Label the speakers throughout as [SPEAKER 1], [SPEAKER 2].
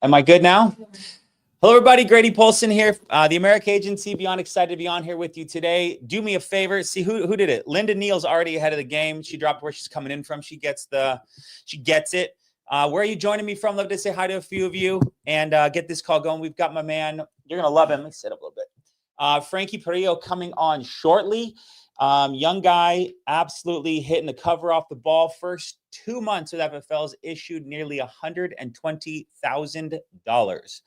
[SPEAKER 1] Am I good now? Hello, everybody. Grady Polson here, the America Agency. Beyond excited to be on here with you today. Do me a favor. See who did it. Linda Neal's already ahead of the game. She dropped where she's coming in from. She gets it. Where are you joining me from? Love to say hi to a few of you and get this call going. We've got my man. You're gonna love him. Let me sit up a little bit. Frankie Parillo coming on shortly. Young guy, absolutely hitting the cover off the ball. First 2 months with FFL's issued nearly $120,000.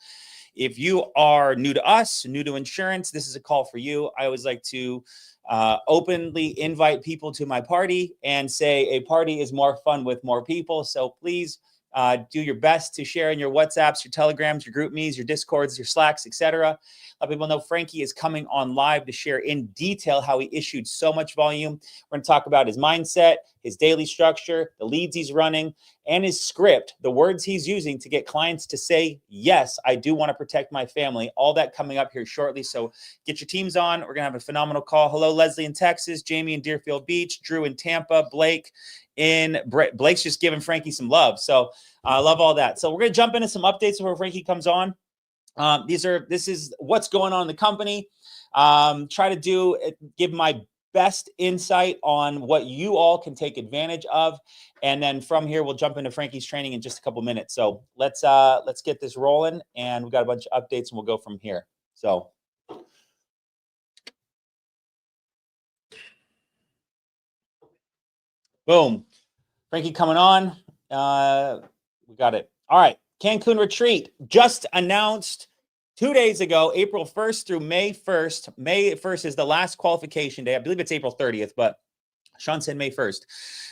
[SPEAKER 1] If you are new to us, new to insurance, this is a call for you. I always like to openly invite people to my party and say a party is more fun with more people. So please do your best to share in your WhatsApps, your Telegrams, your GroupMes, your Discords, your Slacks, etc. Let people know Frankie is coming on live to share in detail how he issued so much volume. We're going to talk about his mindset, his daily structure, the leads he's running, and his script, the words he's using to get clients to say, yes, I do want to protect my family. All that coming up here shortly. So get your teams on. We're going to have a phenomenal call. Hello, Leslie in Texas, Jamie in Deerfield Beach, Drew in Tampa, Blake Blake's just giving Frankie some love. So I love all that. So we're going to jump into some updates before Frankie comes on. This is what's going on in the company. Try to give my best insight on what you all can take advantage of. And then from here, we'll jump into Frankie's training in just a couple minutes. So let's get this rolling, and we've got a bunch of updates and we'll go from here. So boom, Frankie coming on. We got it. All right. Cancun retreat just announced 2 days ago, April 1st through May 1st. May 1st is the last qualification day. I believe it's April 30th, but Sean said May 1st.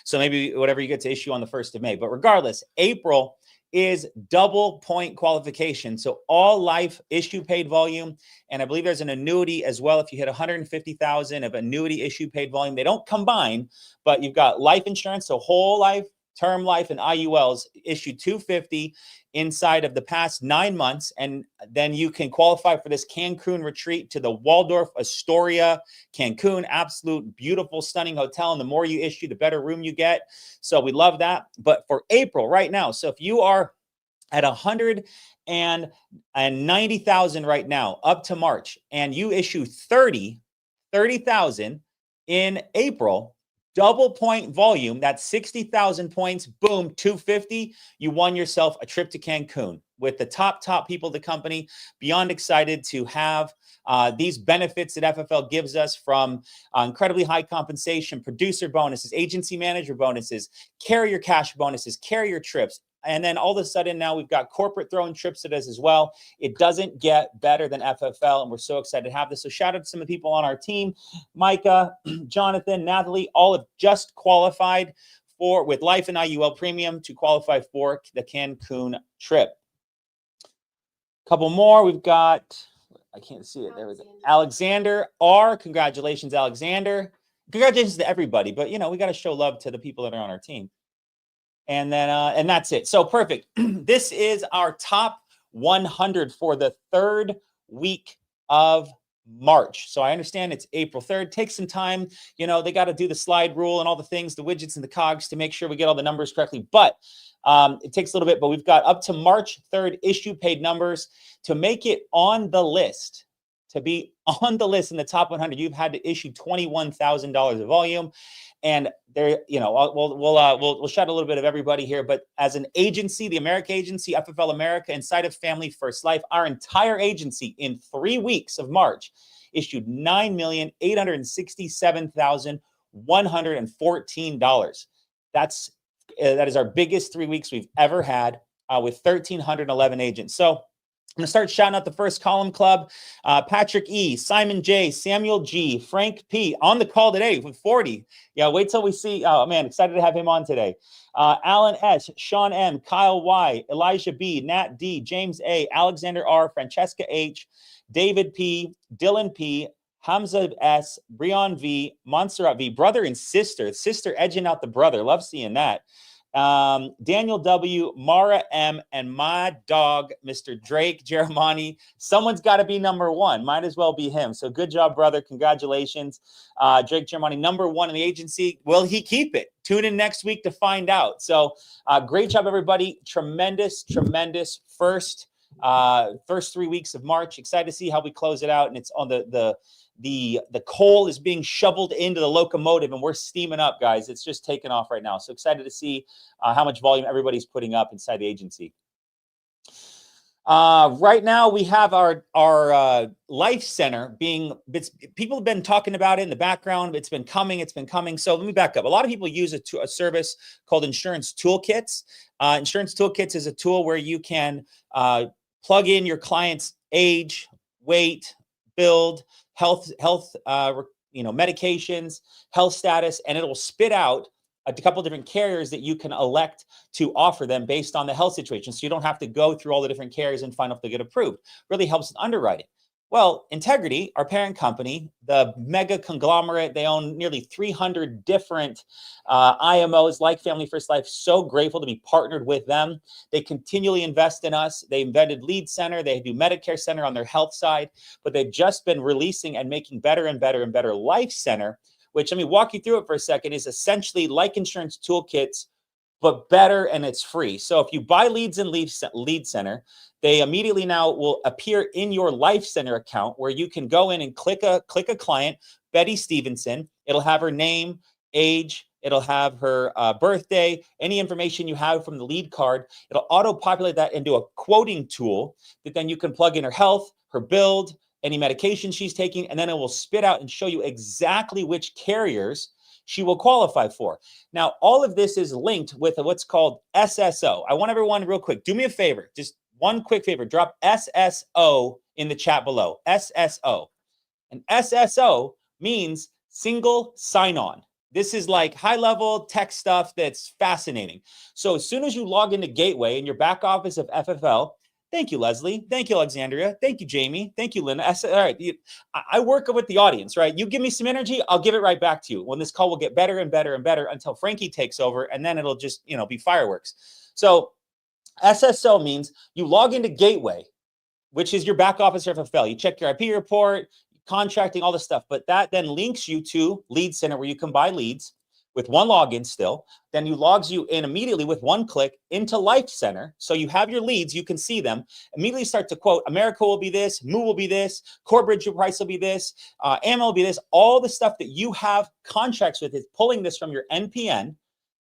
[SPEAKER 1] So maybe whatever you get to issue on the 1st of May. But regardless, April is double point qualification. So all life issue paid volume. And I believe there's an annuity as well. If you hit 150,000 of annuity issue paid volume, they don't combine, but you've got life insurance. So whole life, term life, and IULs issued 250 inside of the past 9 months. And then you can qualify for this Cancun retreat to the Waldorf Astoria, Cancun. Absolute beautiful, stunning hotel. And the more you issue, the better room you get. So we love that. But for April right now, so if you are at 190,000 right now up to March, and you issue 30,000 in April, double point volume, that's 60,000 points, boom, 250. You won yourself a trip to Cancun with the top people of the company. Beyond excited to have these benefits that FFL gives us, from incredibly high compensation, producer bonuses, agency manager bonuses, carrier cash bonuses, carrier trips. And then all of a sudden now we've got corporate throwing trips at us as well. It doesn't get better than FFL, and we're so excited to have this. So shout out to some of the people on our team. Micah, Jonathan, Nathalie, all have just qualified with life and IUL premium to qualify for the Cancun trip. A couple more. We've got, I can't see it. There we go. Alexander R. Congratulations, Alexander. Congratulations to everybody. But, we got to show love to the people that are on our team. And then, and that's it. So perfect. This is our top 100 for the third week of March. So I understand it's April 3rd. Take some time. They got to do the slide rule and all the things, the widgets and the cogs, to make sure we get all the numbers correctly. But it takes a little bit, but we've got up to March 3rd issue paid numbers to make it on the list. To be on the list in the top 100, you've had to issue $21,000 of volume. And there, we'll shout a little bit of everybody here, but as an agency, the America Agency, FFL America, inside of Family First Life, our entire agency in 3 weeks of March issued $9,867,114. That is our biggest 3 weeks we've ever had, with 1,311 agents. So I'm going to start shouting out the first column club. Patrick E., Simon J., Samuel G., Frank P. on the call today with 40. Yeah, wait till we see. Oh, man, excited to have him on today. Alan S., Sean M., Kyle Y., Elijah B., Nat D., James A., Alexander R., Francesca H., David P., Dylan P., Hamza S., Breon V., Montserrat V., brother and sister edging out the brother. Love seeing that. Daniel W, Mara M, and my dog, Mr. Drake Jeremani. Someone's got to be number one. Might as well be him. So good job, brother. Congratulations. Drake Jeremani, number one in the agency. Will he keep it? Tune in next week to find out. So great job, everybody. Tremendous first 3 weeks of March. Excited to see how we close it out. And it's on the coal is being shoveled into the locomotive and we're steaming up, guys. It's just taking off right now. So excited to see how much volume everybody's putting up inside the agency. Right now we have our life center being, people have been talking about it in the background. It's been coming. So let me back up. A lot of people use a service called Insurance Toolkits. Insurance Toolkits is a tool where you can plug in your client's age, weight, build, health, medications, health status, and it will spit out a couple different carriers that you can elect to offer them based on the health situation. So you don't have to go through all the different carriers and find out if they get approved. Really helps in underwriting. Well, Integrity, our parent company, the mega conglomerate, they own nearly 300 different IMOs like Family First Life. So grateful to be partnered with them. They continually invest in us. They invented Lead Center. They do Medicare Center on their health side, but they've just been releasing and making better and better and better Life Center, which, let me walk you through it for a second, is essentially like Insurance Toolkits, but better, and it's free. So if you buy leads in Lead Center, they immediately now will appear in your Life Center account where you can go in and click a client, Betty Stevenson. It'll have her name, age, it'll have her birthday, any information you have from the lead card. It'll auto-populate that into a quoting tool that then you can plug in her health, her build, any medication she's taking, and then it will spit out and show you exactly which carriers she will qualify for. Now, all of this is linked with what's called SSO. I want everyone real quick, do me a favor, just one quick favor, drop SSO in the chat below, SSO. And SSO means single sign-on. This is like high-level tech stuff that's fascinating. So as soon as you log into Gateway in your back office of FFL, thank you, Leslie. Thank you, Alexandria. Thank you, Jamie. Thank you, Linda. All right. I work with the audience, right? You give me some energy, I'll give it right back to you. When this call will get better and better and better until Frankie takes over, and then it'll just, be fireworks. So SSO means you log into Gateway, which is your back office or FFL. You check your IP report, contracting, all this stuff. But that then links you to Lead Center where you can buy leads with one login still. Then you logs you in immediately with one click into Life Center. So you have your leads, you can see them, immediately start to quote, America will be this, Moo will be this, Corebridge price will be this, AML will be this, all the stuff that you have contracts with is pulling this from your NPN.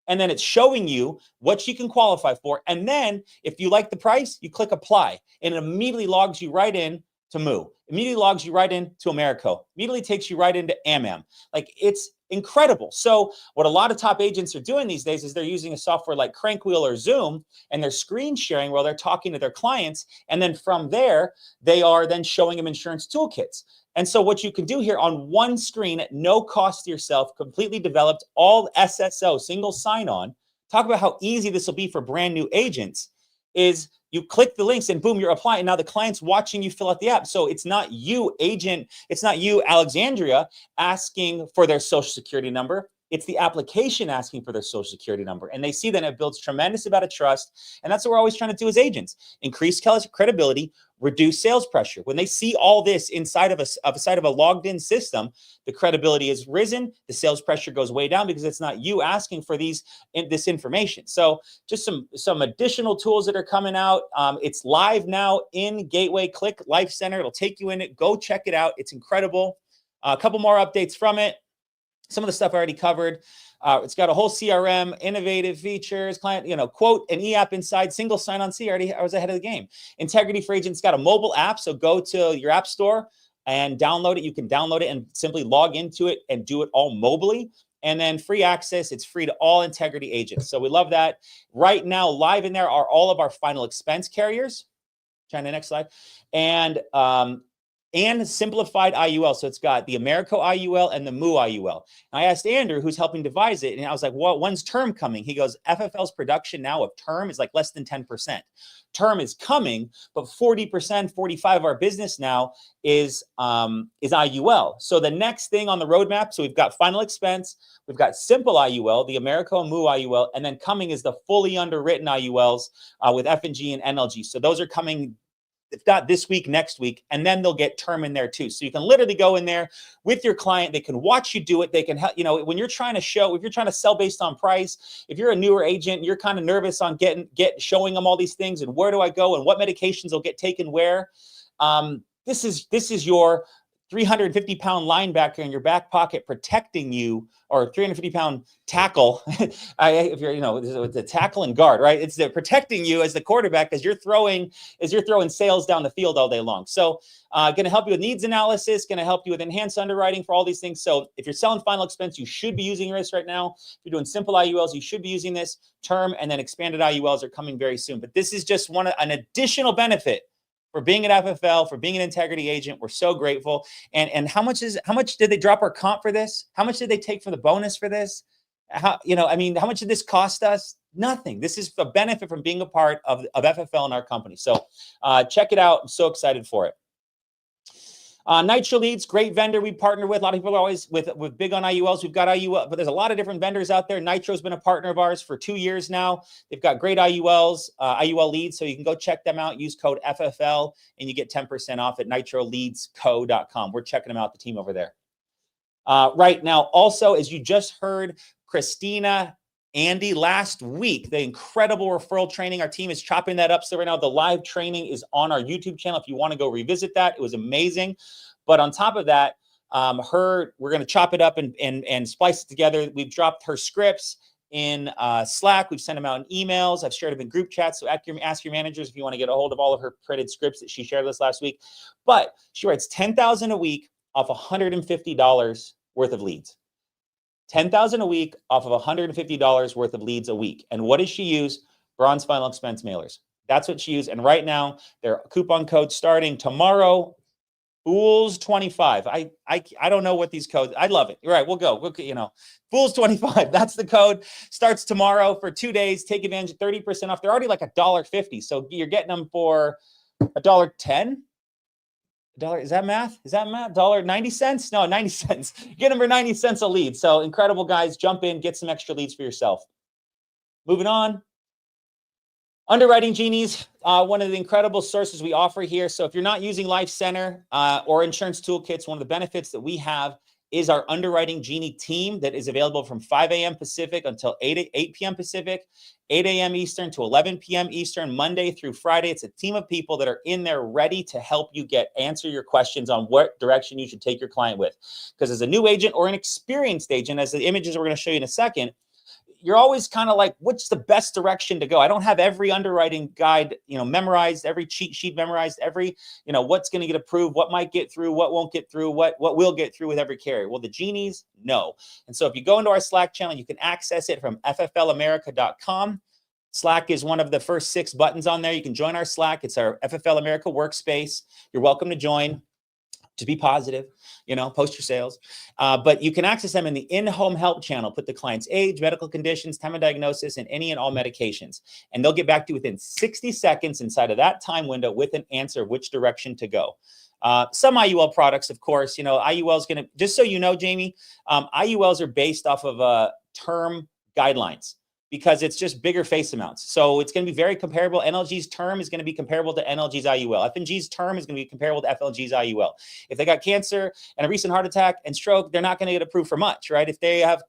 [SPEAKER 1] And then it's showing you what you can qualify for. And then if you like the price, you click apply and it immediately logs you right in to Moo, immediately logs you right into Americo, immediately takes you right into AMAM. Like, it's incredible. So what a lot of top agents are doing these days is they're using a software like Crankwheel or Zoom, and they're screen sharing while they're talking to their clients. And then from there, they are then showing them insurance toolkits. And so what you can do here on one screen at no cost to yourself, completely developed, all SSO, single sign-on. Talk about how easy this will be for brand new agents, is you click the links and boom, you're applying. Now the client's watching you fill out the app. So it's not you, agent, it's not you, Alexandria, asking for their social security number. It's the application asking for their social security number. And they see that it builds tremendous amount of trust. And that's what we're always trying to do as agents. Increase credibility, reduce sales pressure. When they see all this inside of a logged in system, the credibility is risen, the sales pressure goes way down because it's not you asking for this information. So just some additional tools that are coming out. It's live now in Gateway. Click Life Center. It'll take you in it. Go check it out. It's incredible. A couple more updates from it. Some of the stuff I already covered. It's got a whole CRM, innovative features, client, quote, an e-app inside, single sign-on. See, I was ahead of the game. Integrity for Agents got a mobile app, so go to your app store and download it. You can download it and simply log into it and do it all mobily. And then free access, it's free to all Integrity agents. So we love that. Right now, live in there are all of our final expense carriers. Trying the next slide. And and simplified IUL. So it's got the Americo IUL and the Moo IUL. And I asked Andrew, who's helping devise it, and I was like, well, when's term coming? He goes, FFL's production now of term is like less than 10%. Term is coming, but 40%, 45% of our business now is IUL. So the next thing on the roadmap, so we've got final expense, we've got simple IUL, the Americo and Moo IUL, and then coming is the fully underwritten IULs with F&G and NLG. So those are coming, if not this week, next week, and then they'll get term in there too. So you can literally go in there with your client. They can watch you do it. They can help, when you're trying to show, if you're trying to sell based on price, if you're a newer agent, you're kind of nervous on showing them all these things and where do I go and what medications will get taken where. This is your 350-pound linebacker in your back pocket protecting you, or 350-pound tackle. If you're, it's a tackle and guard, right? It's protecting you as the quarterback as you're throwing sales down the field all day long. So going to help you with needs analysis, going to help you with enhanced underwriting for all these things. So if you're selling final expense, you should be using this right now. If you're doing simple IULs, you should be using this. Term and then expanded IULs are coming very soon. But this is just an additional benefit for being an FFL, for being an integrity agent. We're so grateful. And how much did they drop our comp for this? How much did they take for the bonus for this? How much did this cost us? Nothing. This is a benefit from being a part of FFL in our company. So check it out. I'm so excited for it. Nitro Leads, great vendor we partner with. A lot of people are always with big on IULs. We've got IUL, but there's a lot of different vendors out there. Nitro's been a partner of ours for 2 years now. They've got great IULs, IUL leads, so you can go check them out. Use code FFL, and you get 10% off at nitroleadsco.com. We're checking them out, the team over there. Right now, also, as you just heard, Christina, Andy, last week, the incredible referral training, our team is chopping that up. So right now the live training is on our YouTube channel. If you want to go revisit that, it was amazing. But on top of that, we're going to chop it up and splice it together. We've dropped her scripts in Slack. We've sent them out in emails. I've shared them in group chats. So ask your managers if you want to get a hold of all of her printed scripts that she shared with us last week. But she writes $10,000 a week off $150 worth of leads. $10,000 a week off of $150 worth of leads a week. And what does she use? Bronze final expense mailers. That's what she used. And right now, their coupon code starting tomorrow, Fools25. I don't know what these codes. I love it. You're right. We'll go. Fools25. That's the code. Starts tomorrow for 2 days. Take advantage of 30% off. They're already like $1.50. So you're getting them for $1.10. Is that math? $1.90? No, 90 cents. Get them for 90 cents a lead. So incredible, guys. Jump in, get some extra leads for yourself. Moving on. Underwriting Genies, one of the incredible sources we offer here. So if you're not using Life Center or Insurance Toolkits, one of the benefits that we have is our Underwriting Genie team that is available from 5 a.m. Pacific until 8 p.m. Pacific, 8 a.m. Eastern to 11 p.m. Eastern, Monday through Friday. It's a team of people that are in there ready to help you answer your questions on what direction you should take your client with. Because as a new agent or an experienced agent, as the images we're going to show you in a second, you're always kind of like, what's the best direction to go? I don't have every underwriting guide, memorized, every cheat sheet memorized, every, what's going to get approved, what might get through, what won't get through, what will get through with every carrier. Well, the Genies, no. And so if you go into our Slack channel, you can access it from fflamerica.com. Slack is one of the first 6 buttons on there. You can join our Slack. It's our FFL America workspace. You're welcome to join. To be positive, post your sales. But you can access them in the in-home help channel. Put the client's age, medical conditions, time of diagnosis, and any and all medications. And they'll get back to you within 60 seconds inside of that time window with an answer of which direction to go. Some IUL products, of course, IUL is going to, just so you know, Jamie, IULs are based off of term guidelines, because it's just bigger face amounts. So it's going to be very comparable. NLG's term is going to be comparable to NLG's IUL. F&G's term is going to be comparable to FLG's IUL. If they got cancer and a recent heart attack and stroke, they're not going to get approved for much, right? If they have,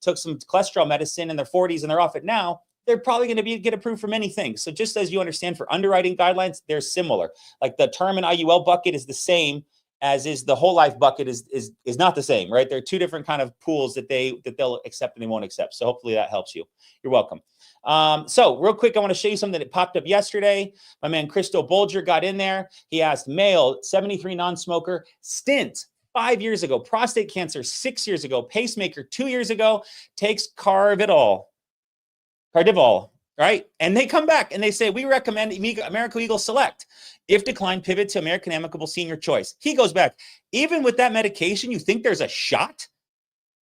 [SPEAKER 1] took some cholesterol medicine in their 40s and they're off it now, they're probably going to get approved for many things. So just as you understand for underwriting guidelines, they're similar. Like the term and IUL bucket is the same as is the whole life bucket is not the same, right? They're 2 different kind of pools that they'll accept and they won't accept. So hopefully that helps you. You're welcome. So real quick, I want to show you something that popped up yesterday. My man, Christo Bolger, got in there. He asked male, 73 non-smoker, stint 5 years ago, prostate cancer 6 years ago, pacemaker 2 years ago, takes Cardivol. right? And they come back and they say, we recommend American Eagle Select. If declined, pivot to American Amicable Senior Choice. He goes back, even with that medication, you think there's a shot?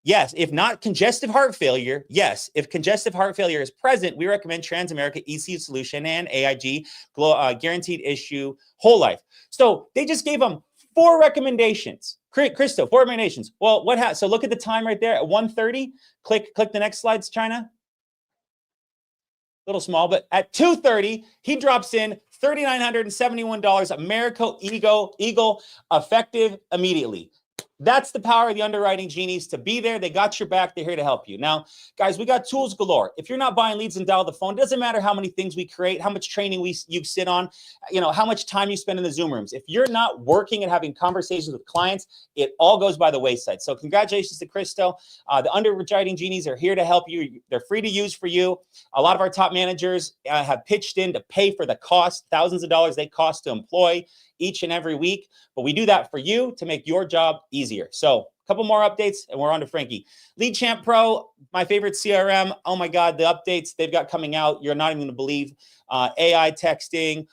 [SPEAKER 1] Yes. If not congestive heart failure, yes. If congestive heart failure is present, we recommend Transamerica EC Solution and AIG Guaranteed Issue Whole Life. So they just gave them 4 recommendations. Christo, 4 recommendations. Well, what happened? So look at the time right there at 1:30. Click the next slides, China. Little small, but at 2:30, he drops in $3,971 American Eagle effective immediately. That's the power of the underwriting genies to be there. They got your back. They're here to help you. Now, guys, we got tools galore. If you're not buying leads and dial the phone, it doesn't matter how many things we create, how much training you sit on, how much time you spend in the Zoom rooms. If you're not working and having conversations with clients, it all goes by the wayside. So congratulations to Christo. The underwriting genies are here to help you. They're free to use for you. A lot of our top managers have pitched in to pay for the cost, thousands of dollars they cost to employ each and every week. But we do that for you to make your job easier. So a couple more updates and we're on to Frankie. Lead Champ Pro, my favorite CRM. Oh my God, the updates they've got coming out, you're not even going to believe. AI texting,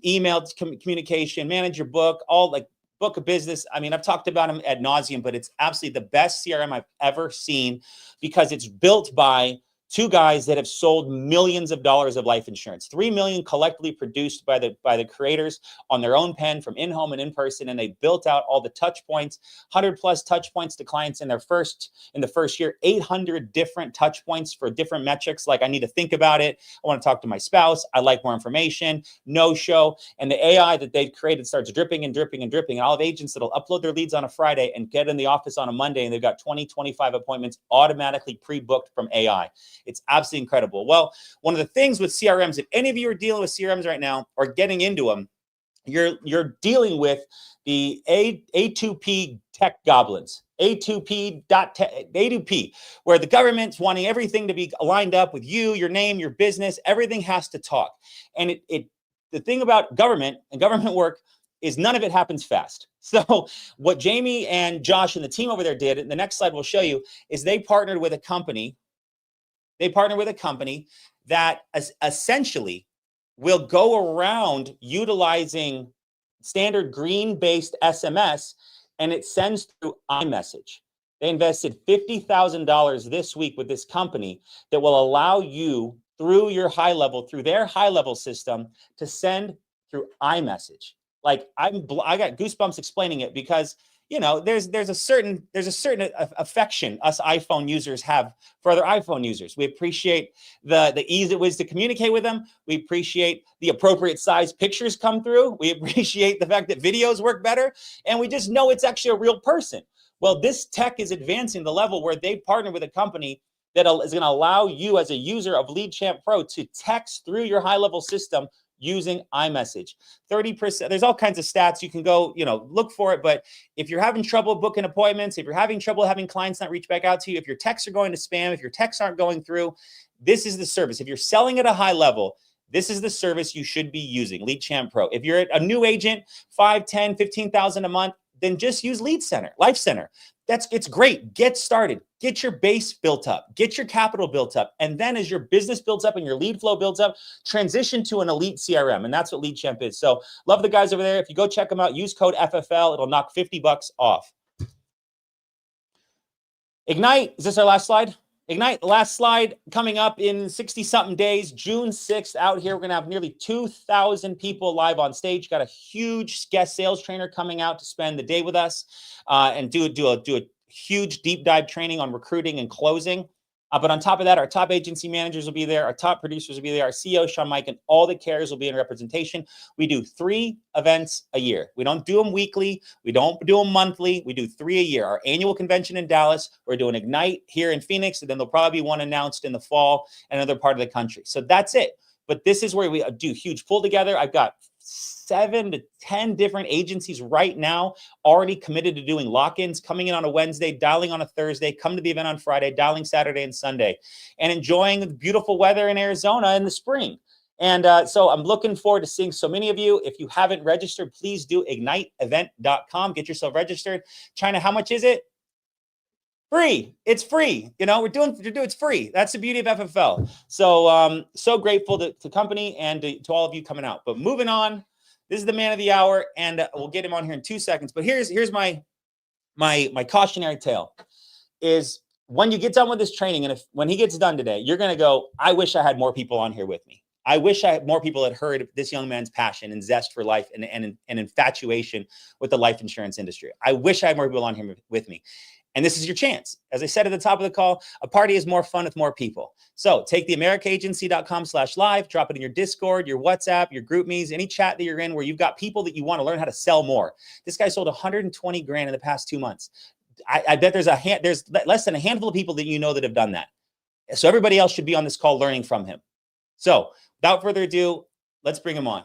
[SPEAKER 1] email communication, manage your book, all like book of business. I mean, I've talked about them ad nauseum, but it's absolutely the best CRM I've ever seen because it's built by 2 guys that have sold millions of dollars of life insurance, 3 million collectively produced by the creators on their own pen from in-home and in-person. And they built out all the touch points, 100 plus touch points to clients in the first year, 800 different touch points for different metrics. Like I need to think about it. I want to talk to my spouse. I like more information, no show. And the AI that they've created starts dripping and dripping and dripping. And all of agents that'll upload their leads on a Friday and get in the office on a Monday. And they've got 20, 25 appointments automatically pre-booked from AI. It's absolutely incredible. Well, one of the things with CRMs, if any of you are dealing with CRMs right now or getting into them, you're dealing with the A2P tech goblins, A2P, where the government's wanting everything to be lined up with you, your name, your business. Everything has to talk. And the thing about government and government work is none of it happens fast. So what Jamie and Josh and the team over there did, and the next slide will show you, is they partnered with a company. They partner with a company that essentially will go around utilizing standard green-based SMS, and it sends through iMessage. They invested $50,000 this week with this company that will allow you through their high-level system to send through iMessage. Like I got goosebumps explaining it because there's a certain affection us iPhone users have for other iPhone users. We appreciate the ease it was to communicate with them. We appreciate the appropriate size pictures come through. We appreciate the fact that videos work better, and we just know it's actually a real person. Well, this tech is advancing the level where they partner with a company that is going to allow you as a user of Lead Champ Pro to text through your high-level system using iMessage. 30%. There's all kinds of stats. You can go, look for it. But if you're having trouble booking appointments, if you're having trouble having clients not reach back out to you, if your texts are going to spam, if your texts aren't going through, this is the service. If you're selling at a high level, this is the service you should be using, Lead Champ Pro. If you're a new agent, 5, 10, 15,000 a month, then just use Life Center. It's great. Get started. Get your base built up. Get your capital built up. And then as your business builds up and your lead flow builds up, transition to an elite CRM. And that's what Lead Champ is. So love the guys over there. If you go check them out, use code FFL. It'll knock $50 off. Ignite. Is this our last slide? Ignite, last slide, coming up in 60-something days, June 6th out here. We're going to have nearly 2,000 people live on stage. Got a huge guest sales trainer coming out to spend the day with us and do a huge deep dive training on recruiting and closing. But on top of that, our top agency managers will be there. Our top producers will be there. Our CEO, Sean Mike, and all the carriers will be in representation. We do 3 events a year. We don't do them weekly. We don't do them monthly. We do 3 a year. Our annual convention in Dallas. We're doing Ignite here in Phoenix. And then there'll probably be one announced in the fall in another part of the country. So that's it. But this is where we do huge pull together. I've got 7 to 10 different agencies right now already committed to doing lock-ins, coming in on a Wednesday, dialing on a Thursday, come to the event on Friday, dialing Saturday and Sunday, and enjoying the beautiful weather in Arizona in the spring. And so I'm looking forward to seeing so many of you. If you haven't registered, please do igniteevent.com. Get yourself registered. China, how much is it? free. It's free. You know, it's free. That's the beauty of FFL. So, so grateful to the company and to all of you coming out. But moving on, this is the man of the hour, and we'll get him on here in 2 seconds. But here's my cautionary tale is when you get done with this training, and when he gets done today, you're going to go, I wish I had more people on here with me. I wish I had more people that heard this young man's passion and zest for life and infatuation with the life insurance industry. I wish I had more people on here with me. And this is your chance. As I said at the top of the call, a party is more fun with more people. So take the americaagency.com/live, drop it in your Discord, your WhatsApp, your GroupMes, any chat that you're in where you've got people that you want to learn how to sell more. This guy sold 120 grand in the past 2 months. I bet there's less than a handful of people that you know that have done that. So everybody else should be on this call learning from him. So without further ado, let's bring him on.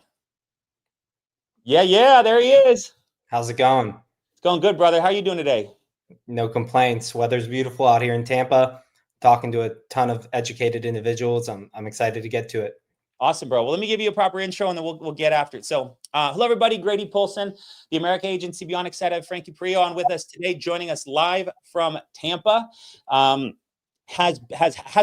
[SPEAKER 1] Yeah, there he is.
[SPEAKER 2] How's it going?
[SPEAKER 1] It's going good, brother. How are you doing today?
[SPEAKER 2] No complaints. Weather's beautiful out here in Tampa. Talking to a ton of educated individuals. I'm excited to get to it.
[SPEAKER 1] Awesome, bro. Well, let me give you a proper intro and then we'll get after it. So hello, everybody. Grady Polson, the America Agency. Beyond excited to have Frankie Parillo on with us today, joining us live from Tampa. Has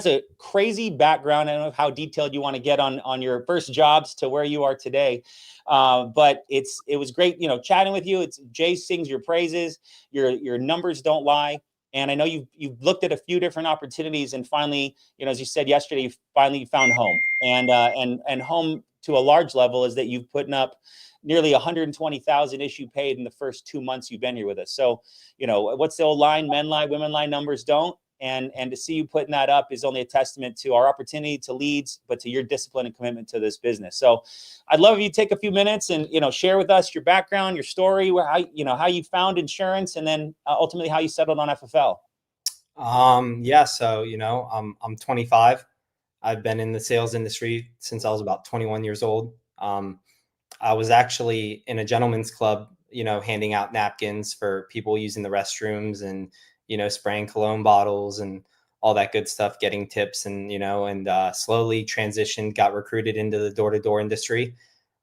[SPEAKER 1] a crazy background. I don't know how detailed you want to get on your first jobs to where you are today. But it was great, chatting with you. Jay sings your praises. Your numbers don't lie. And I know you've looked at a few different opportunities and finally, as you said yesterday, you finally found home and home to a large level is that you've put up nearly 120,000 issue paid in the first 2 months you've been here with us. So, what's the old line? Men lie, women lie, numbers don't. And to see you putting that up is only a testament to our opportunity, to leads, but to your discipline and commitment to this business. So I'd love if you take a few minutes and, share with us your background, your story, how you found insurance, and then ultimately how you settled on FFL.
[SPEAKER 2] Yeah. So, I'm 25. I've been in the sales industry since I was about 21 years old. I was actually in a gentleman's club, handing out napkins for people using the restrooms and, spraying cologne bottles and all that good stuff, getting tips and, slowly transitioned, got recruited into the door-to-door industry.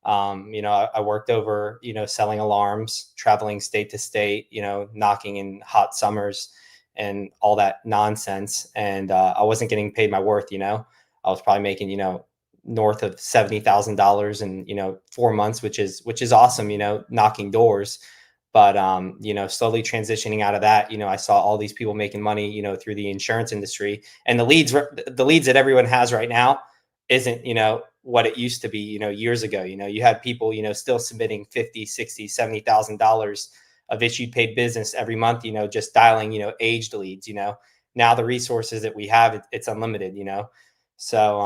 [SPEAKER 2] I worked over, selling alarms, traveling state to state, knocking in hot summers and all that nonsense. And I wasn't getting paid my worth, I was probably making, north of $70,000 in, 4 months, which is awesome, knocking doors. But, slowly transitioning out of that, I saw all these people making money, through the insurance industry, and the leads that everyone has right now isn't, what it used to be, years ago. You had people, still submitting $50,000, $60,000, $70,000 of issued paid business every month, just dialing, aged leads. Now the resources that we have, it's unlimited. So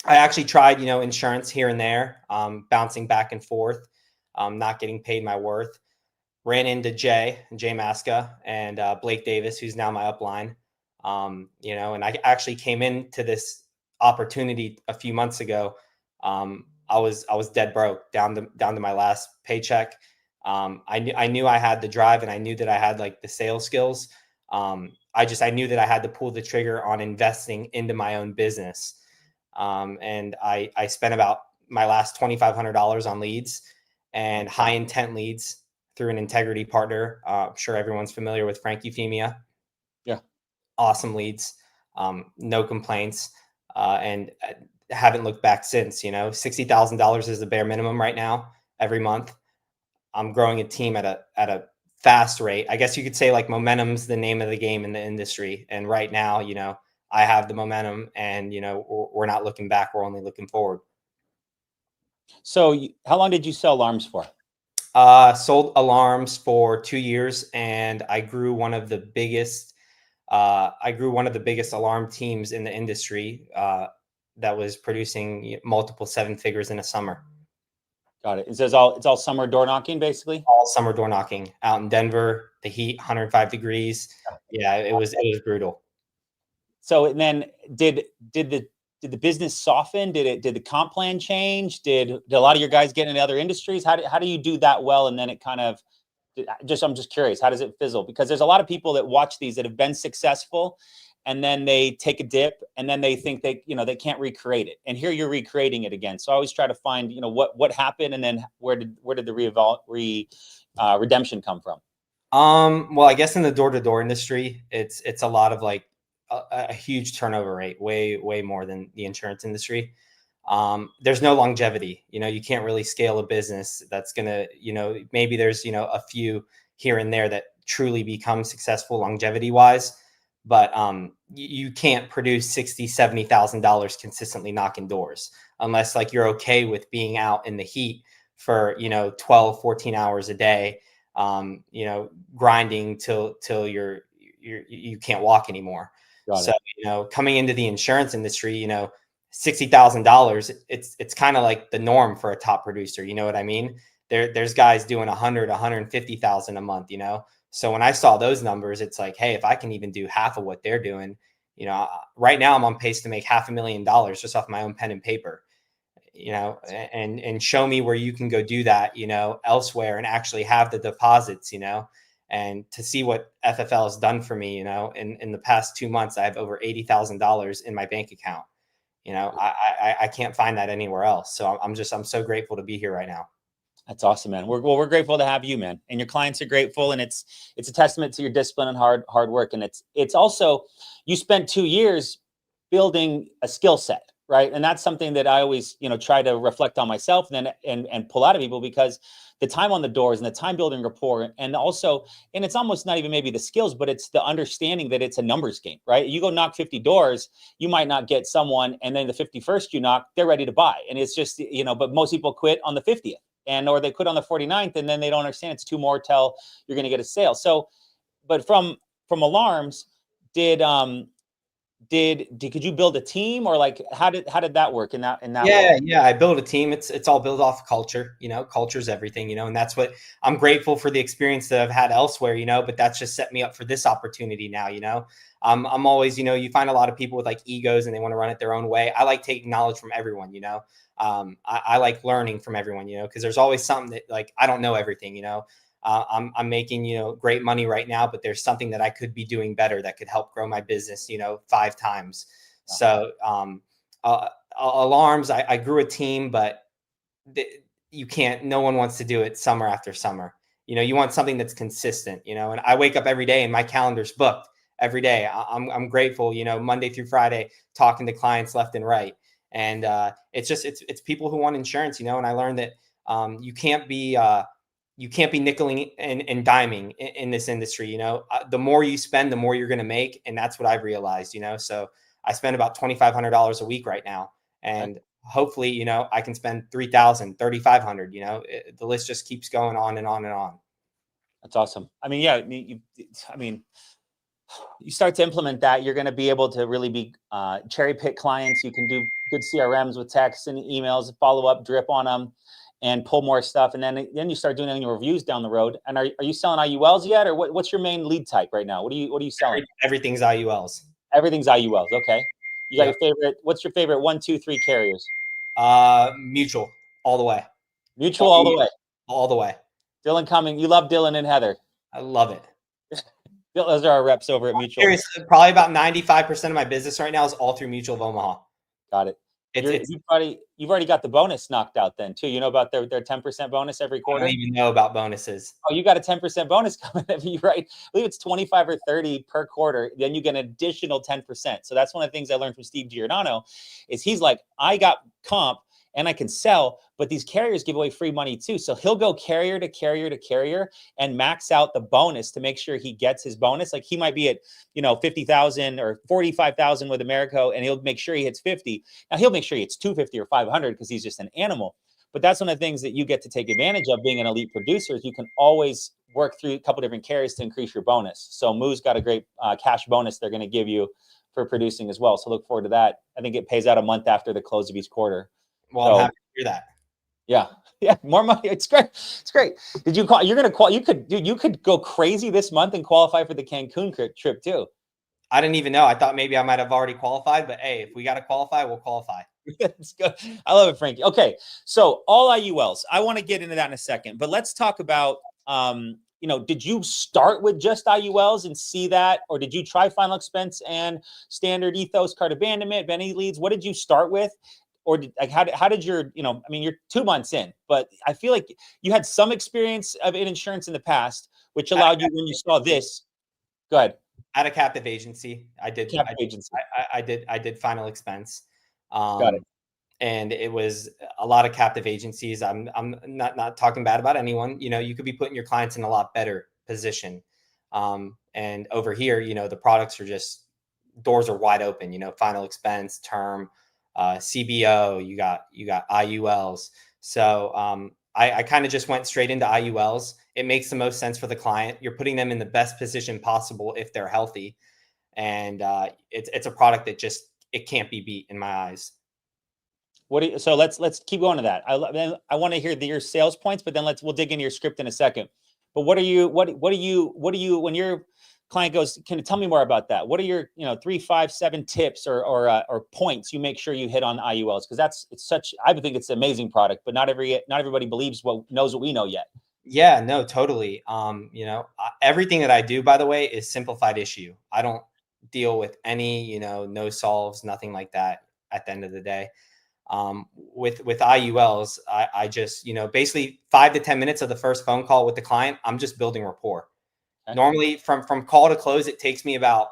[SPEAKER 2] I actually tried, insurance here and there, bouncing back and forth, not getting paid my worth. Ran into Jay Masca and Blake Davis, who's now my upline. And I actually came into this opportunity a few months ago. I was dead broke, down to my last paycheck. I knew I had the drive, and I knew that I had like the sales skills. I knew that I had to pull the trigger on investing into my own business. And I spent about my last $2,500 on leads and high intent leads through an integrity partner. I'm sure everyone's familiar with Frankie.
[SPEAKER 1] Yeah.
[SPEAKER 2] Awesome leads. No complaints. And haven't looked back since. $60,000 is the bare minimum right now every month. I'm growing a team at a fast rate. I guess you could say like momentum's the name of the game in the industry. And right now, I have the momentum, and, we're not looking back. We're only looking forward.
[SPEAKER 1] So how long did you sell alarms for?
[SPEAKER 2] Sold alarms for 2 years, and I grew one of the biggest alarm teams in the industry that was producing multiple 7 figures in a summer.
[SPEAKER 1] Got it. It's all summer door knocking, basically.
[SPEAKER 2] All summer door knocking out in Denver. The heat, 105 degrees. Yeah, it was brutal.
[SPEAKER 1] So then, did the business soften? Did the comp plan change? Did a lot of your guys get into other industries? How do you do that well? And then it kind of I'm just curious, how does it fizzle? Because there's a lot of people that watch these that have been successful, and then they take a dip, and then they think they can't recreate it. And here you're recreating it again. So I always try to find what happened, and then where did the redemption come from?
[SPEAKER 2] Well, I guess in the door-to-door industry, it's a lot of like a huge turnover rate, way more than the insurance industry. There's no longevity. You can't really scale a business that's gonna, maybe there's, a few here and there that truly become successful longevity wise, but you can't produce $60,000-$70,000 consistently knocking doors unless like you're okay with being out in the heat for 12, 14 hours a day, grinding till you can't walk anymore.
[SPEAKER 1] Got
[SPEAKER 2] So,
[SPEAKER 1] it.
[SPEAKER 2] coming into the insurance industry, $60,000, it's kind of like the norm for a top producer. You know what I mean? There's guys doing 150,000 a month, So when I saw those numbers, it's like, hey, if I can even do half of what they're doing, right now I'm on pace to make $500,000 just off my own pen and paper, and show me where you can go do that, elsewhere and actually have the deposits, and to see what FFL has done for me, in the past 2 months, I have over $80,000 in my bank account. I can't find that anywhere else. So I'm so grateful to be here right now.
[SPEAKER 1] That's awesome, man. We're grateful to have you, man, and your clients are grateful, and it's a testament to your discipline and hard work, and it's also, you spent 2 years building a skill set, right? And that's something that I always try to reflect on myself, and then and pull out of people, because the time on the doors and the time building rapport, and also, and it's almost not even maybe the skills, but it's the understanding that it's a numbers game, right? You go knock 50 doors, you might not get someone, and then the 51st you knock, they're ready to buy, and it's just but most people quit on the 50th. Or they quit on the 49th, and then they don't understand it's 2 more till you're going to get a sale. So, but from alarms, did could you build a team, or like how did that work in that world?
[SPEAKER 2] Yeah, I build a team. It's all built off culture. Culture's everything. And that's what I'm grateful for, the experience that I've had elsewhere. But that's just set me up for this opportunity now. I'm always, you find a lot of people with like egos and they want to run it their own way. I like taking knowledge from everyone. I like learning from everyone. Because there's always something that, like, I don't know everything. I'm making great money right now, but there's something that I could be doing better that could help grow my business 5 times. So alarms, I grew a team, but you can't, no one wants to do it summer after summer. You want something that's consistent, and I wake up every day and my calendar's booked every day. I'm grateful, Monday through Friday, talking to clients left and right. And it's people who want insurance, and I learned that you can't be nickeling and diming in this industry. The more you spend, the more you're going to make. And that's what I've realized, so I spend about $2,500 a week right now. And hopefully, I can spend $3,000, $3,500, the list just keeps going on and on and on.
[SPEAKER 1] That's awesome. I mean, yeah, you start to implement that, you're going to be able to really be cherry pick clients. You can do good CRMs with texts and emails, follow up, drip on them, and pull more stuff. And then you start doing your reviews down the road. And are you selling IULs yet, or what's your main lead type right now? What are you selling?
[SPEAKER 2] Everything's IULs.
[SPEAKER 1] Everything's IULs. Okay. You got
[SPEAKER 2] Yep.
[SPEAKER 1] your favorite? What's your favorite 1, 2, 3 carriers?
[SPEAKER 2] Mutual all the way.
[SPEAKER 1] Mutual all the way.
[SPEAKER 2] All the way.
[SPEAKER 1] Dylan Cumming. You love Dylan and Heather.
[SPEAKER 2] I love it.
[SPEAKER 1] Those are our reps over at Mutual.
[SPEAKER 2] Seriously, probably about 95% of my business right now is all through Mutual of Omaha.
[SPEAKER 1] Got it. You've already got the bonus knocked out then too. You know about their 10% bonus every quarter?
[SPEAKER 2] I don't even know about bonuses.
[SPEAKER 1] Oh, you got a 10% bonus coming every, right? I believe it's 25 or 30 per quarter. Then you get an additional 10%. So that's one of the things I learned from Steve Giordano, is he's like, I got comp and I can sell, but these carriers give away free money too. So he'll go carrier to carrier to carrier and max out the bonus to make sure he gets his bonus. Like he might be at, 50,000 or 45,000 with Americo, and he'll make sure he hits 50. Now he'll make sure he hits 250 or 500 because he's just an animal. But that's one of the things that you get to take advantage of being an elite producer, is you can always work through a couple different carriers to increase your bonus. So Moo's got a great cash bonus they're going to give you for producing as well. So look forward to that. I think it pays out a month after the close of each quarter.
[SPEAKER 2] Well, I'm happy to hear that.
[SPEAKER 1] Yeah, more money. It's great. It's great. Did you call? You're gonna call. You could go crazy this month and qualify for the Cancun trip too.
[SPEAKER 2] I didn't even know. I thought maybe I might have already qualified, but hey, if we got to qualify, we'll qualify.
[SPEAKER 1] Let's go. I love it, Frankie. Okay, so all IULs. I want to get into that in a second, but let's talk about. Did you start with just IULs and see that, or did you try final expense and standard ethos, card abandonment, Benny leads? What did you start with? Or how did your, you're 2 months in, but I feel like you had some experience in insurance in the past. which allowed you when you saw this. Go ahead.
[SPEAKER 2] At a captive agency,
[SPEAKER 1] Captive agency.
[SPEAKER 2] I did final expense.
[SPEAKER 1] Got it.
[SPEAKER 2] And it was a lot of captive agencies. I'm not talking bad about anyone. You know, you could be putting your clients in a lot better position. And over here, you know, the products are just, doors are wide open. You know, final expense, term, CBO. You got IULs. So I kind of just went straight into IULs. It makes the most sense for the client. You're putting them in the best position possible if they're healthy, and it's a product that just, it can't be beat in my eyes.
[SPEAKER 1] So let's keep going to that. I want to hear your sales points, but then we'll dig into your script in a second. But what do you when your client goes, can you tell me more about that? What are your 3, 5, 7 tips or points you make sure you hit on IULs? Because I would think it's an amazing product, but not everybody knows what we know yet.
[SPEAKER 2] Yeah, no, totally. You know, everything that I do, by the way, is simplified issue. I don't deal with any, you know, no solves, nothing like that at the end of the day. With IULs, I just, you know, basically 5 to 10 minutes of the first phone call with the client, I'm just building rapport.
[SPEAKER 1] Okay.
[SPEAKER 2] Normally from call to close, it takes me about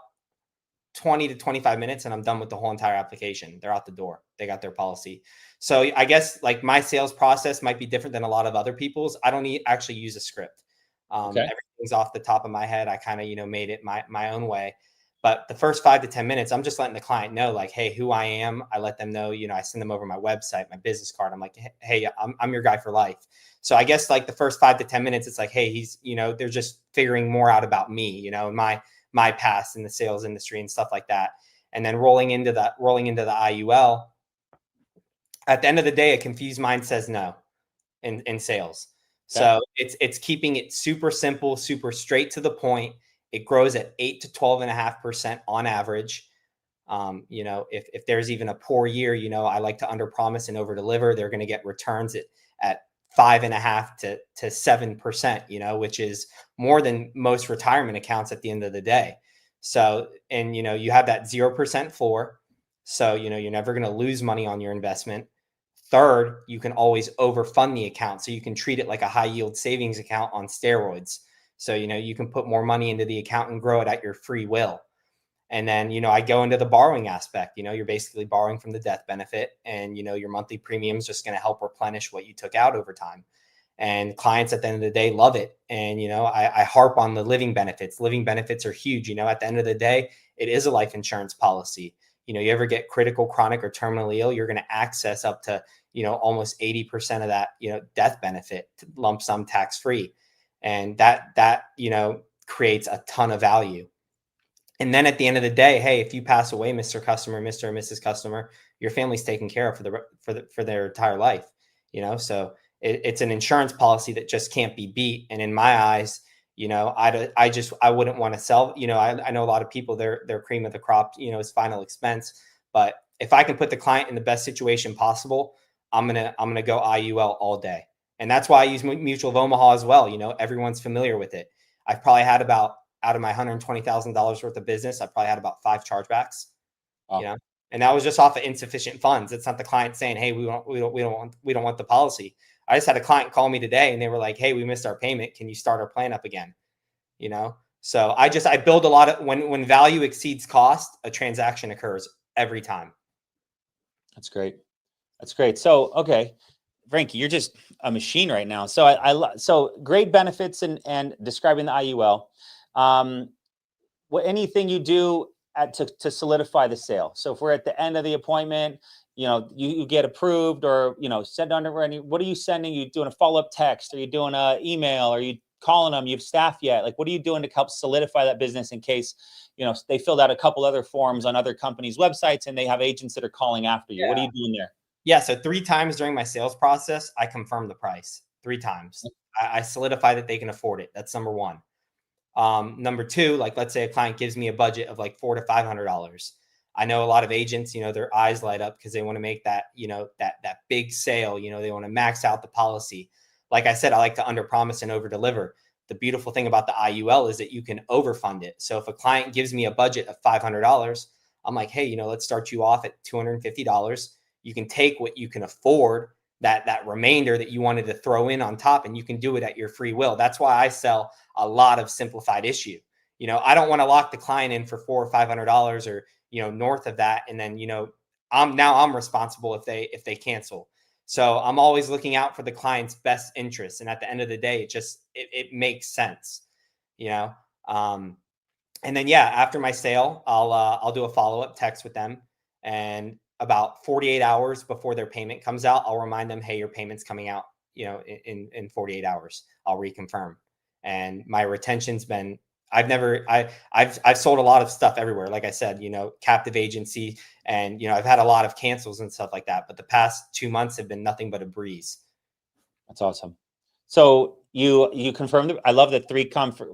[SPEAKER 2] 20 to 25 minutes and I'm done with the whole entire application. They're out the door. They got their policy. So I guess like my sales process might be different than a lot of other people's. I don't actually use a script.
[SPEAKER 1] Okay.
[SPEAKER 2] Everything's off the top of my head. I kind of, you know, made it my own way. But the first 5 to 10 minutes, I'm just letting the client know, like, hey, who I am. I let them know, you know, I send them over my website, my business card. I'm like, hey, I'm your guy for life. So I guess like the first 5 to 10 minutes, it's like, hey, he's, you know, they're just figuring more out about me, you know, my past in the sales industry and stuff like that. And then rolling into the IUL, at the end of the day, a confused mind says no in sales. Okay. So it's keeping it super simple, super straight to the point. It grows at 8 to 12.5% on average. You know, if there's even a poor year, you know, I like to under promise and over deliver. They're going to get returns at 5.5 to 7%, you know, which is more than most retirement accounts at the end of the day. So, and, you know, you have that 0% floor. So, you know, you're never going to lose money on your investment. Third, you can always overfund the account. So you can treat it like a high yield savings account on steroids. So, you know, you can put more money into the account and grow it at your free will. And then, you know, I go into the borrowing aspect. You know, you're basically borrowing from the death benefit and, you know, your monthly premium is just going to help replenish what you took out over time. And clients at the end of the day love it. And, you know, I harp on the living benefits. Living benefits are huge. You know, at the end of the day, it is a life insurance policy. You know, you ever get critical, chronic, or terminally ill, you're going to access up to, you know, almost 80% of that, you know, death benefit, lump sum tax free. And that, you know, creates a ton of value. And then at the end of the day, hey, if you pass away, Mr. Customer, Mr. or Mrs. Customer, your family's taken care of for their entire life, you know? So it's an insurance policy that just can't be beat. And in my eyes, you know, I wouldn't want to sell, you know, I know a lot of people, their cream of the crop, you know, is final expense. But if I can put the client in the best situation possible, I'm going to go IUL all day. And that's why I use Mutual of Omaha as well. You know, everyone's familiar with it. I've probably had out of my $120,000 worth of business, I probably had about 5 chargebacks, you know, and that was just off of insufficient funds. It's not the client saying, hey, we don't want the policy. I just had a client call me today and they were like, hey, we missed our payment. Can you start our plan up again? You know? So I build a lot of, when value exceeds cost, a transaction occurs every time.
[SPEAKER 1] That's great. That's great. So, okay, Frankie, you're just a machine right now. So so great benefits and describing the IUL. Anything you do to solidify the sale. So if we're at the end of the appointment, you know, you get approved or, you know, send underwriting. What are you sending? You doing a follow-up text? Are you doing a email? Are you calling them? You have staff yet? Like, what are you doing to help solidify that business in case, you know, they filled out a couple other forms on other companies' websites and they have agents that are calling after you? Yeah. What are you doing there?
[SPEAKER 2] Yeah. So 3 times during my sales process, I confirm the price 3 times. I solidify that they can afford it. That's number 1. Number 2, like let's say a client gives me a budget of like $400 to $500. I know a lot of agents, you know, their eyes light up because they want to make that, you know, that big sale, you know, they want to max out the policy. Like I said, I like to under promise and over deliver. The beautiful thing about the IUL is that you can overfund it. So if a client gives me a budget of $500, I'm like, hey, you know, let's start you off at $250. You can take what you can afford, that remainder that you wanted to throw in on top, and you can do it at your free will. That's why I sell a lot of simplified issue. I don't want to lock the client in for $400 or $500 or, north of that. And then, I'm responsible if they cancel. So I'm always looking out for the client's best interests. And at the end of the day, it makes sense, you know? And then, yeah, after my sale, I'll do a follow-up text with them, and about 48 hours before their payment comes out, I'll remind them, hey, your payment's coming out, in 48 hours. I'll reconfirm. And my retention's been, I've sold a lot of stuff everywhere. Like I said, captive agency, and, I've had a lot of cancels and stuff like that, but the past 2 months have been nothing but a breeze.
[SPEAKER 1] That's awesome. So you confirmed, I love that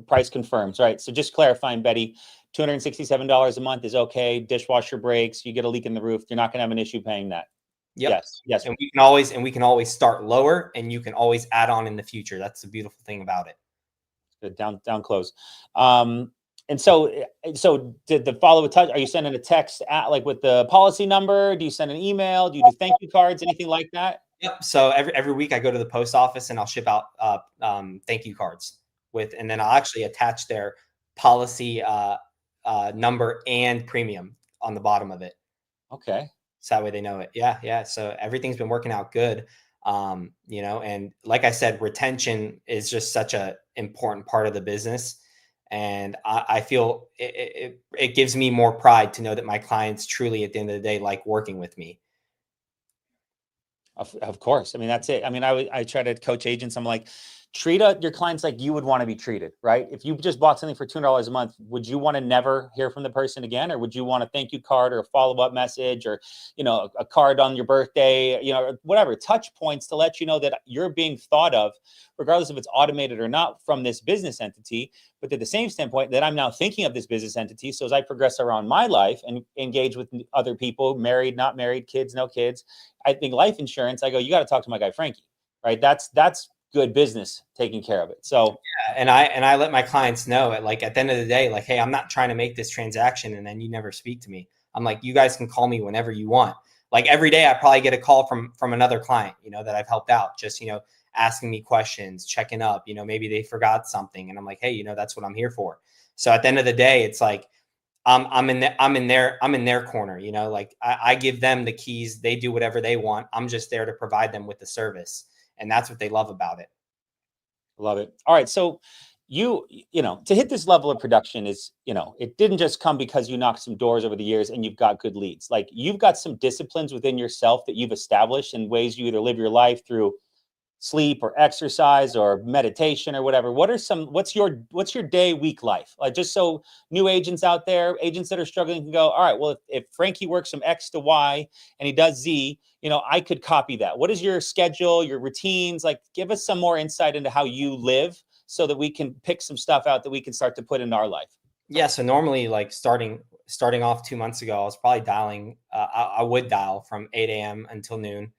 [SPEAKER 1] price confirms, right? So just clarifying, Betty, $267 a month is okay. Dishwasher breaks, you get a leak in the roof, you're not going to have an issue paying that.
[SPEAKER 2] Yep.
[SPEAKER 1] Yes.
[SPEAKER 2] And we can always start lower, and you can always add on in the future. That's the beautiful thing about it.
[SPEAKER 1] Good. Down close. And so did the follow-up touch? Are you sending a text like with the policy number? Do you send an email? Do you do thank you cards? Anything like that?
[SPEAKER 2] Yep. So every week I go to the post office and I'll ship out thank you cards and then I'll actually attach their policy number and premium on the bottom of it.
[SPEAKER 1] Okay.
[SPEAKER 2] So that way they know it. Yeah. So everything's been working out good. And like I said, retention is just such a important part of the business. And I feel it gives me more pride to know that my clients truly, at the end of the day, like working with me.
[SPEAKER 1] Of course. I mean, that's it. I mean, I try to coach agents. I'm like, treat your clients like you would want to be treated, right? If you just bought something for $200 a month, would you want to never hear from the person again? Or would you want a thank you card or a follow-up message or, a card on your birthday, whatever, touch points to let you know that you're being thought of, regardless if it's automated or not from this business entity, but at the same standpoint that I'm now thinking of this business entity. So as I progress around my life and engage with other people, married, not married, kids, no kids, I think life insurance, I go, you got to talk to my guy, Frankie, right? That's good business taking care of it. So,
[SPEAKER 2] yeah, and I let my clients know at the end of the day, like, hey, I'm not trying to make this transaction and then you never speak to me. I'm like, you guys can call me whenever you want. Like every day I probably get a call from another client, that I've helped out, just, asking me questions, checking up, maybe they forgot something. And I'm like, hey, that's what I'm here for. So at the end of the day, it's like, I'm in their corner, like I give them the keys. They do whatever they want. I'm just there to provide them with the service. And that's what they love about it.
[SPEAKER 1] Love it. All right. So to hit this level of production is, it didn't just come because you knocked some doors over the years and you've got good leads. Like you've got some disciplines within yourself that you've established in ways you either live your life through sleep or exercise or meditation or whatever. What's your day, week life? Like, just so new agents out there, agents that are struggling can go, all right, well, if Frankie works from X to Y and he does Z, I could copy that. What is your schedule, your routines? Like, give us some more insight into how you live so that we can pick some stuff out that we can start to put in our life.
[SPEAKER 2] Yeah. So normally, like starting off 2 months ago, I was probably dialing, I would dial from 8 a.m. until noon,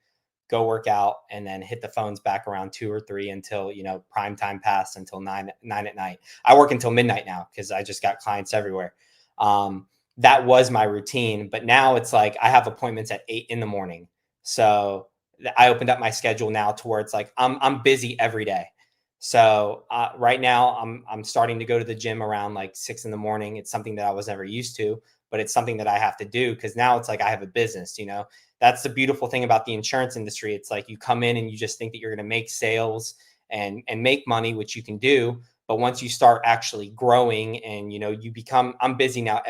[SPEAKER 2] go work out, and then hit the phones back around 2 or 3 until, prime time passed until 9 at night. I work until midnight now because I just got clients everywhere. That was my routine, but now it's like I have appointments at 8 in the morning. So I opened up my schedule now to where it's like I'm busy every day. So right now I'm starting to go to the gym around like 6 in the morning. It's something that I was never used to, but it's something that I have to do because now it's like I have a business, That's the beautiful thing about the insurance industry. It's like you come in and you just think that you're going to make sales and make money, which you can do. But once you start actually growing and, you become, I'm busy now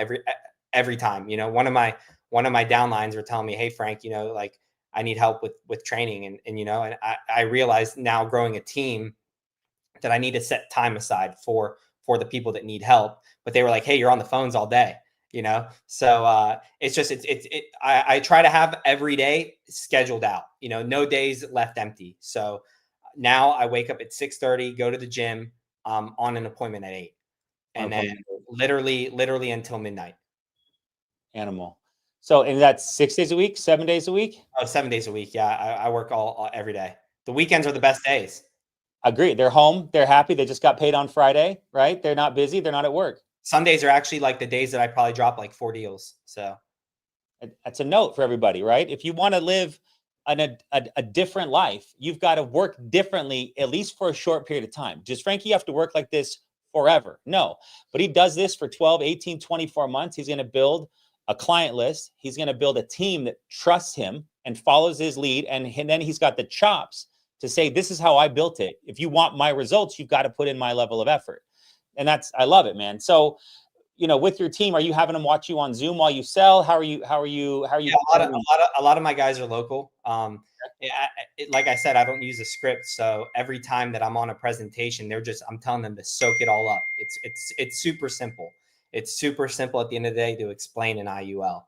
[SPEAKER 2] every time, one of my downlines were telling me, hey, Frank, like I need help with training. And I realized now growing a team that I need to set time aside for the people that need help. But they were like, hey, you're on the phones all day. So it's just I try to have every day scheduled out, no days left empty. So now I wake up at 6:30, go to the gym, on an appointment at 8, and then literally until midnight.
[SPEAKER 1] Animal. So, and that's 6 days a week, 7 days a week?
[SPEAKER 2] Oh, 7 days a week. Yeah. I work all every day. The weekends are the best days.
[SPEAKER 1] Agree. They're home. They're happy. They just got paid on Friday, right? They're not busy. They're not at work.
[SPEAKER 2] Sundays are actually like the days that I probably drop like 4 deals. So
[SPEAKER 1] that's a note for everybody, right? If you want to live a different life. You've got to work differently, at least for a short period of time. Does Frankie have to work like this forever? No, but he does this for 12, 18, 24 months. He's going to build a client list. He's going to build a team that trusts him and follows his lead. And then he's got the chops to say, this is how I built it. If you want my results, you've got to put in my level of effort. And I love it, man. So, with your team, are you having them watch you on Zoom while you sell? How are you?
[SPEAKER 2] Yeah, a lot of my guys are local. Like I said, I don't use a script, so every time that I'm on a presentation, I'm telling them to soak it all up. It's super simple. It's super simple at the end of the day to explain an IUL.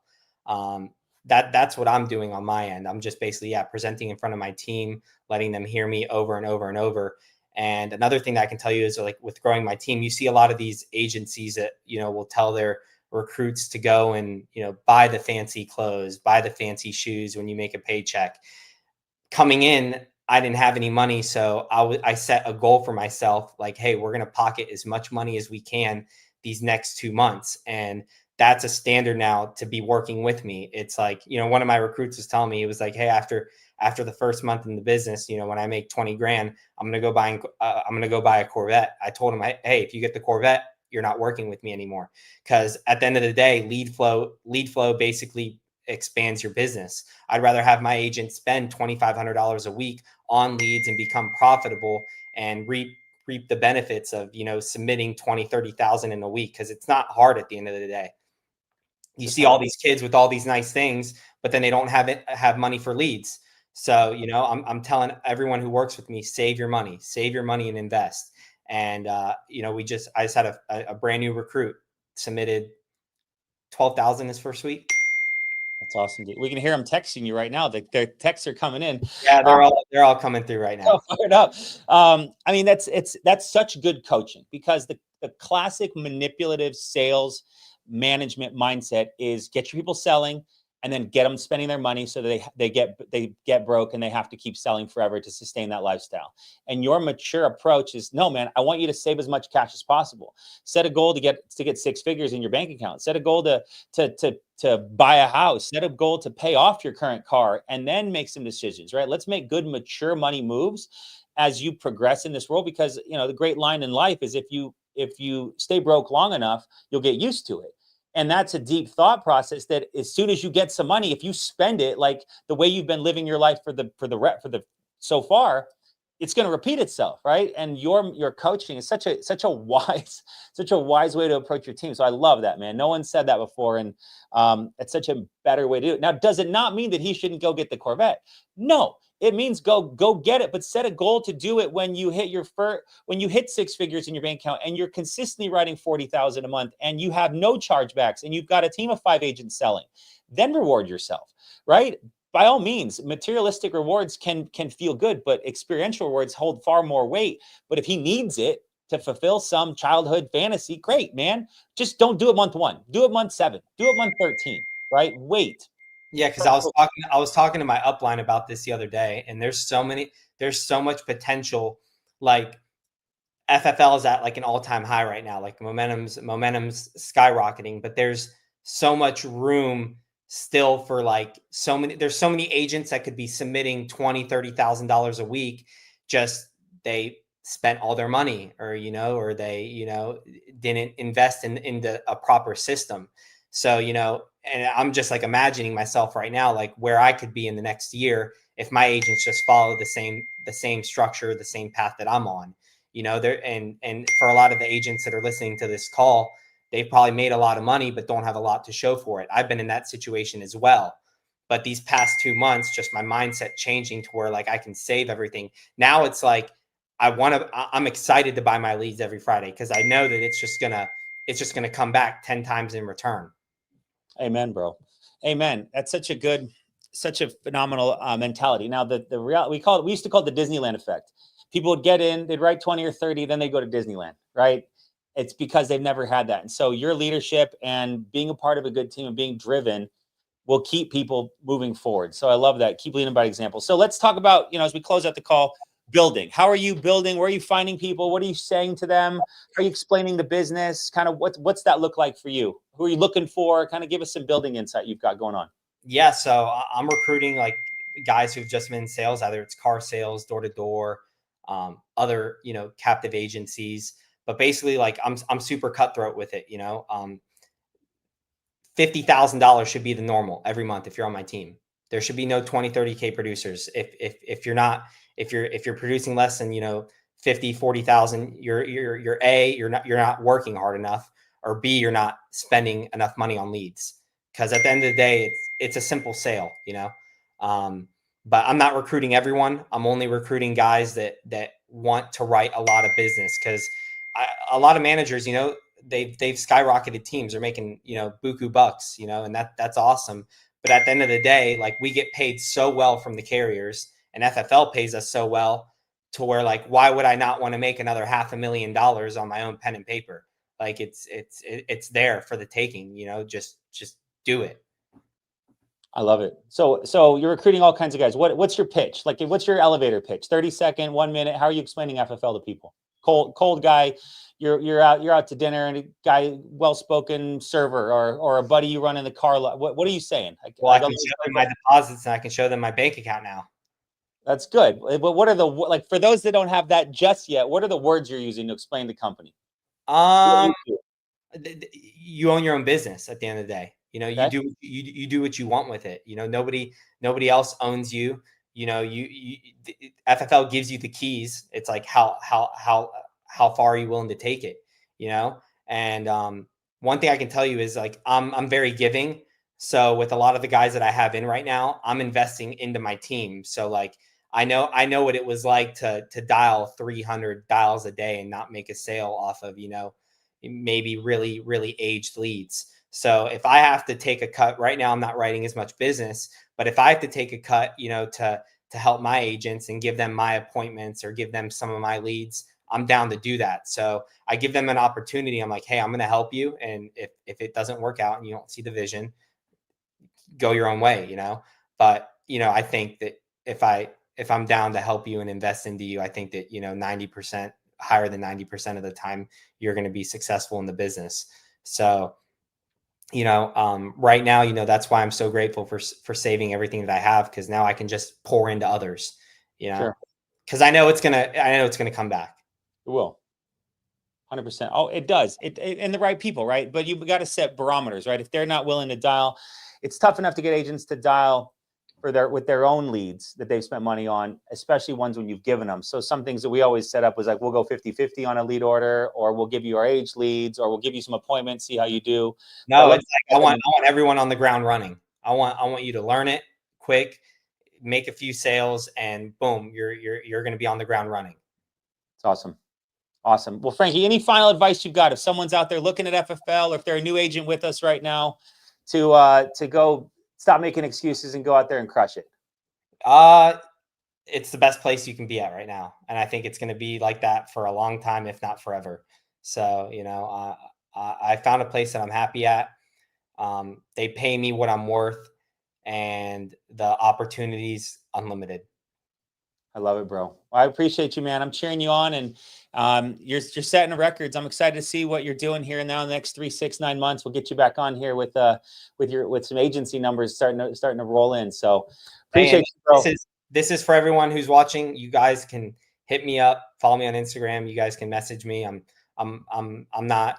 [SPEAKER 2] That's what I'm doing on my end. I'm just basically presenting in front of my team, letting them hear me over and over and over. And another thing that I can tell you is, like, with growing my team, you see a lot of these agencies that, will tell their recruits to go and, buy the fancy clothes, buy the fancy shoes when you make a paycheck. Coming in, I didn't have any money. So I set a goal for myself, like, hey, we're going to pocket as much money as we can these next 2 months. And that's a standard now to be working with me. It's like, one of my recruits was telling me, it was like, hey, after the first month in the business, when I make 20 grand, I'm going to go buy a Corvette. I told him, hey, if you get the Corvette, you're not working with me anymore. Because at the end of the day, lead flow basically expands your business. I'd rather have my agent spend $2,500 a week on leads and become profitable and reap the benefits of, submitting 20, 30,000 in a week. Because it's not hard at the end of the day. You see all these kids with all these nice things, but then they don't have money for leads. So, I'm telling everyone who works with me, save your money and invest. And, I just had a brand new recruit submitted 12,000 his first week.
[SPEAKER 1] That's awesome, dude. We can hear them texting you right now. Their texts are coming in.
[SPEAKER 2] Yeah, they're all coming through right now.
[SPEAKER 1] Fired up. That's such good coaching, because the classic manipulative sales management mindset is get your people selling and then get them spending their money so that they get broke and they have to keep selling forever to sustain that lifestyle. And your mature approach is, no, man, I want you to save as much cash as possible. Set a goal to get 6 figures in your bank account. Set a goal to buy a house. Set a goal to pay off your current car, and then make some decisions, right? Let's make good, mature money moves as you progress in this world, because the great line in life is, if you stay broke long enough, you'll get used to it. And that's a deep thought process, that as soon as you get some money, if you spend it like the way you've been living your life for the so far, it's going to repeat itself, right? And your coaching is such a wise way to approach your team. So I love that, man. No one said that before, and it's such a better way to do it. Now, does it not mean that he shouldn't go get the Corvette? No, it means go get it, but set a goal to do it when you hit 6 figures in your bank account and you're consistently writing 40,000 a month and you have no chargebacks and you've got a team of 5 agents selling. Then reward yourself, right? By all means, materialistic rewards can feel good, but experiential rewards hold far more weight. But if he needs it to fulfill some childhood fantasy, great, man. Just don't do it month 1. Do it month 7. Do it month 13, right? Wait.
[SPEAKER 2] Yeah, because I was talking to my upline about this the other day, and there's so much potential. Like, FFL is at like an all-time high right now. Like, momentum's skyrocketing, but there's so much room still for there's so many agents that could be submitting $20,000-$30,000 a week. Just they spent all their money, or they didn't invest into a proper system. So, and I'm just like imagining myself right now, like where I could be in the next year if my agents just follow the same structure, the same path that I'm on. And for a lot of the agents that are listening to this call, they've probably made a lot of money, but don't have a lot to show for it. I've been in that situation as well. But these past 2 months, just my mindset changing to where, like, I can save everything. Now it's like, I'm excited to buy my leads every Friday, because I know that it's just gonna come back 10 times in return.
[SPEAKER 1] Amen, bro. Amen. That's such a phenomenal mentality. Now, the reality, we used to call it the Disneyland effect. People would get in, they'd write 20 or 30, then they go to Disneyland, right? It's because they've never had that. And so your leadership and being a part of a good team and being driven will keep people moving forward. So I love that. Keep leading by example. So let's talk about, as we close out the call, building. How are you building? Where are you finding people? What are you saying to them? How are you explaining the business? Kind of what's that look like for you? Who are you looking for? Kind of give us some building insight you've got going on.
[SPEAKER 2] Yeah, so I'm recruiting like guys who've just been in sales, either it's car sales, door to door, other, captive agencies. But basically, like I'm super cutthroat with it. $50,000 should be the normal every month if you're on my team. There should be no 20, 30K producers. If you're not, if you're producing less than, 50, 40,000, you're A, you're not working hard enough, or B, you're not spending enough money on leads. Because at the end of the day, it's a simple sale, but I'm not recruiting everyone. I'm only recruiting guys that want to write a lot of business, because a lot of managers, they've skyrocketed teams. They're making, buku bucks, and that's awesome. But at the end of the day, like, we get paid so well from the carriers, and FFL pays us so well, to where, like, why would I not want to make another $500,000 on my own pen and paper? Like, it's there for the taking, just do it.
[SPEAKER 1] I love it. So you're recruiting all kinds of guys. What's your pitch? Like, what's your elevator pitch? 30-second, 1 minute. How are you explaining FFL to people? Cold guy, you're out to dinner, and a guy, well-spoken server, or a buddy you run in the car lot. What are you saying?
[SPEAKER 2] Well, I can show them my deposits, and I can show them my bank account now.
[SPEAKER 1] That's good. But what are like, for those that don't have that just yet, what are the words you're using to explain the company?
[SPEAKER 2] You own your own business at the end of the day.
[SPEAKER 1] Okay.
[SPEAKER 2] You do what you want with it. Nobody else owns you. FFL gives you the keys. It's like, how far are you willing to take it? And one thing I can tell you is, like, I'm very giving. So with a lot of the guys that I have in right now, I'm investing into my team. So, like, I know what it was like to dial 300 dials a day and not make a sale off of, maybe really, really aged leads. So if I have to take a cut right now, I'm not writing as much business, but if I have to take a cut, to help my agents and give them my appointments or give them some of my leads, I'm down to do that. So I give them an opportunity. I'm like, hey, I'm going to help you. And if it doesn't work out and you don't see the vision, go your own way, But, I think that if I'm down to help you and invest into you, I think that, 90%, higher than 90% of the time, you're going to be successful in the business. So, right now, that's why I'm so grateful for saving everything that I have, because now I can just pour into others,
[SPEAKER 1] Sure.
[SPEAKER 2] Because I know it's gonna come back.
[SPEAKER 1] It will. 100%. Oh, it does. And the right people, right? But you've got to set barometers, right? If they're not willing to dial, it's tough enough to get agents to dial with their own leads that they've spent money on, especially ones when you've given them. So some things that we always set up was like, we'll go 50-50 on a lead order, or we'll give you our age leads, or we'll give you some appointments, see how you do.
[SPEAKER 2] No, it's like, I want everyone on the ground running. I want you to learn it quick, make a few sales, and boom, you're going to be on the ground running.
[SPEAKER 1] It's awesome. Awesome. Well, Frankie, any final advice you've got if someone's out there looking at FFL, or if they're a new agent with us right now, to go stop making excuses and go out there and crush it?
[SPEAKER 2] It's the best place you can be at right now, and I think it's going to be like that for a long time, if not forever. So, I found a place that I'm happy at. They pay me what I'm worth, and the opportunities unlimited.
[SPEAKER 1] I love it, bro. Well, I appreciate you, man. I'm cheering you on, and you're setting the records. I'm excited to see what you're doing here now in the next 3, 6, 9 months. We'll get you back on here with some agency numbers starting to roll in. So appreciate you, bro.
[SPEAKER 2] This is for everyone who's watching. You guys can hit me up, follow me on Instagram. You guys can message me. I'm not,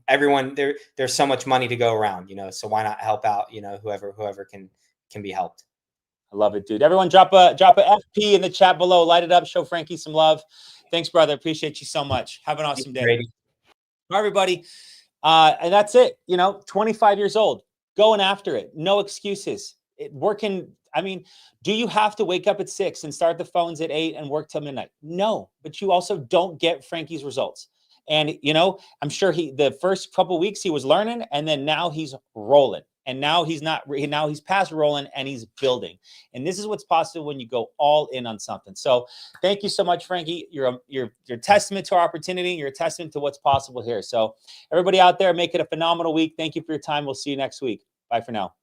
[SPEAKER 2] everyone there. There's so much money to go around, so why not help out, whoever can be helped.
[SPEAKER 1] I love it, dude. Everyone drop a FP in the chat below. Light it up. Show Frankie some love. Thanks, brother. Appreciate you so much. Have an awesome day. All right, everybody. And that's it. 25 years old, going after it. No excuses. Do you have to wake up at 6 and start the phones at 8 and work till midnight? No, but you also don't get Frankie's results. And, I'm sure the first couple of weeks he was learning, and then now he's rolling. And now he's past rolling, and he's building. And this is what's possible when you go all in on something. So thank you so much, Frankie. You're a testament to our opportunity. You're a testament to what's possible here. So everybody out there, make it a phenomenal week. Thank you for your time. We'll see you next week. Bye for now.